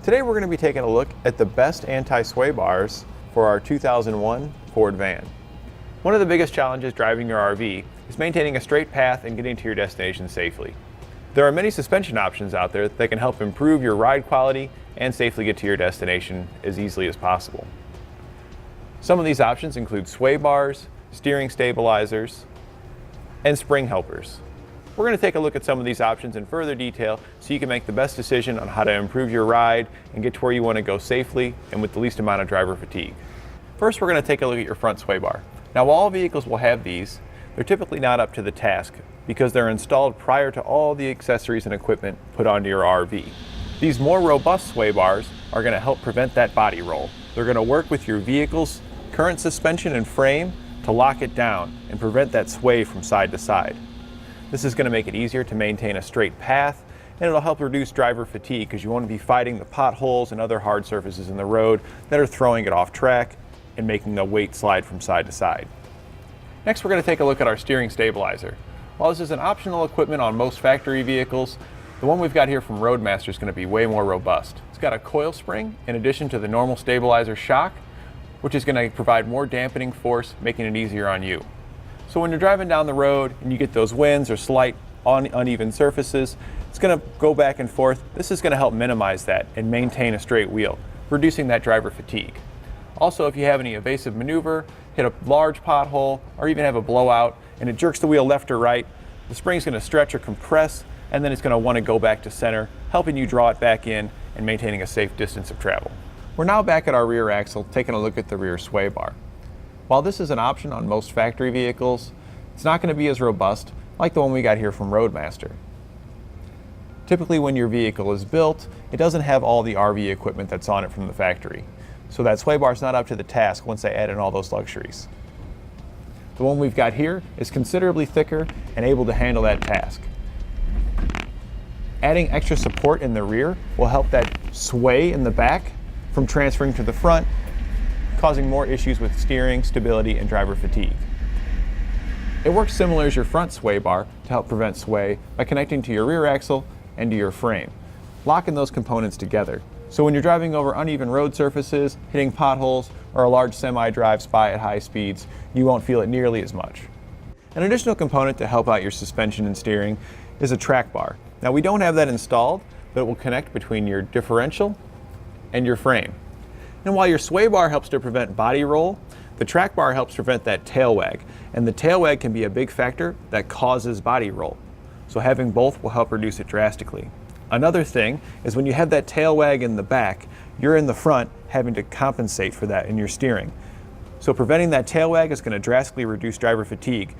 Today we're going to be taking a look at the best anti-sway bars for our 2001 Ford van. One of the biggest challenges driving your RV is maintaining a straight path and getting to your destination safely. There are many suspension options out there that can help improve your ride quality and safely get to your destination as easily as possible. Some of these options include sway bars, steering stabilizers, and spring helpers. We're going to take a look at some of these options in further detail so you can make the best decision on how to improve your ride and get to where you want to go safely and with the least amount of driver fatigue. First, we're going to take a look at your front sway bar. Now, while all vehicles will have these, they're typically not up to the task because they're installed prior to all the accessories and equipment put onto your RV. These more robust sway bars are going to help prevent that body roll. They're going to work with your vehicle's current suspension and frame to lock it down and prevent that sway from side to side. This is going to make it easier to maintain a straight path, and it'll help reduce driver fatigue because you won't be fighting the potholes and other hard surfaces in the road that are throwing it off track and making the weight slide from side to side. Next, we're going to take a look at our steering stabilizer. While this is an optional equipment on most factory vehicles, the one we've got here from Roadmaster is going to be way more robust. It's got a coil spring in addition to the normal stabilizer shock, which is going to provide more dampening force, making it easier on you. So when you're driving down the road and you get those winds or slight uneven surfaces, it's going to go back and forth. This is going to help minimize that and maintain a straight wheel, reducing that driver fatigue. Also, if you have any evasive maneuver, hit a large pothole, or even have a blowout, and it jerks the wheel left or right, the spring's going to stretch or compress, and then it's going to want to go back to center, helping you draw it back in and maintaining a safe distance of travel. We're now back at our rear axle, taking a look at the rear sway bar. While this is an option on most factory vehicles, it's not going to be as robust like the one we got here from Roadmaster. Typically when your vehicle is built, it doesn't have all the RV equipment that's on it from the factory. So that sway bar is not up to the task once they add in all those luxuries. The one we've got here is considerably thicker and able to handle that task. Adding extra support in the rear will help that sway in the back from transferring to the front, causing more issues with steering, stability, and driver fatigue. It works similar as your front sway bar to help prevent sway by connecting to your rear axle and to your frame, locking those components together. So when you're driving over uneven road surfaces, hitting potholes, or a large semi drives by at high speeds, you won't feel it nearly as much. An additional component to help out your suspension and steering is a track bar. Now, we don't have that installed, but it will connect between your differential and your frame. And while your sway bar helps to prevent body roll, the track bar helps prevent that tail wag. And the tail wag can be a big factor that causes body roll. So having both will help reduce it drastically. Another thing is when you have that tail wag in the back, you're in the front having to compensate for that in your steering. So preventing that tail wag is going to drastically reduce driver fatigue.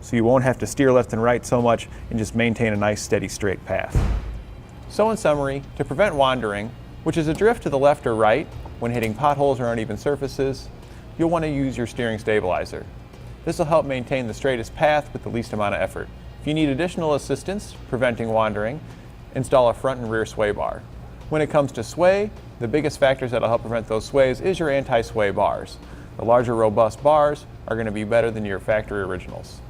So you won't have to steer left and right so much and just maintain a nice steady straight path. So in summary, to prevent wandering, which is a drift to the left or right, when hitting potholes or uneven surfaces, you'll want to use your steering stabilizer. This will help maintain the straightest path with the least amount of effort. If you need additional assistance preventing wandering, install a front and rear sway bar. When it comes to sway, the biggest factors that will help prevent those sways is your anti-sway bars. The larger robust bars are going to be better than your factory originals.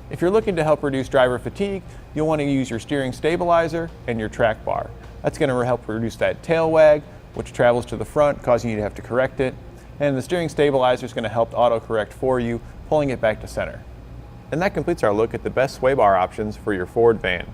If you're looking to help reduce driver fatigue, you'll want to use your steering stabilizer and your track bar. That's going to help reduce that tail wag, which travels to the front, causing you to have to correct it. And the steering stabilizer is going to help auto-correct for you, pulling it back to center. And that completes our look at the best sway bar options for your Ford van.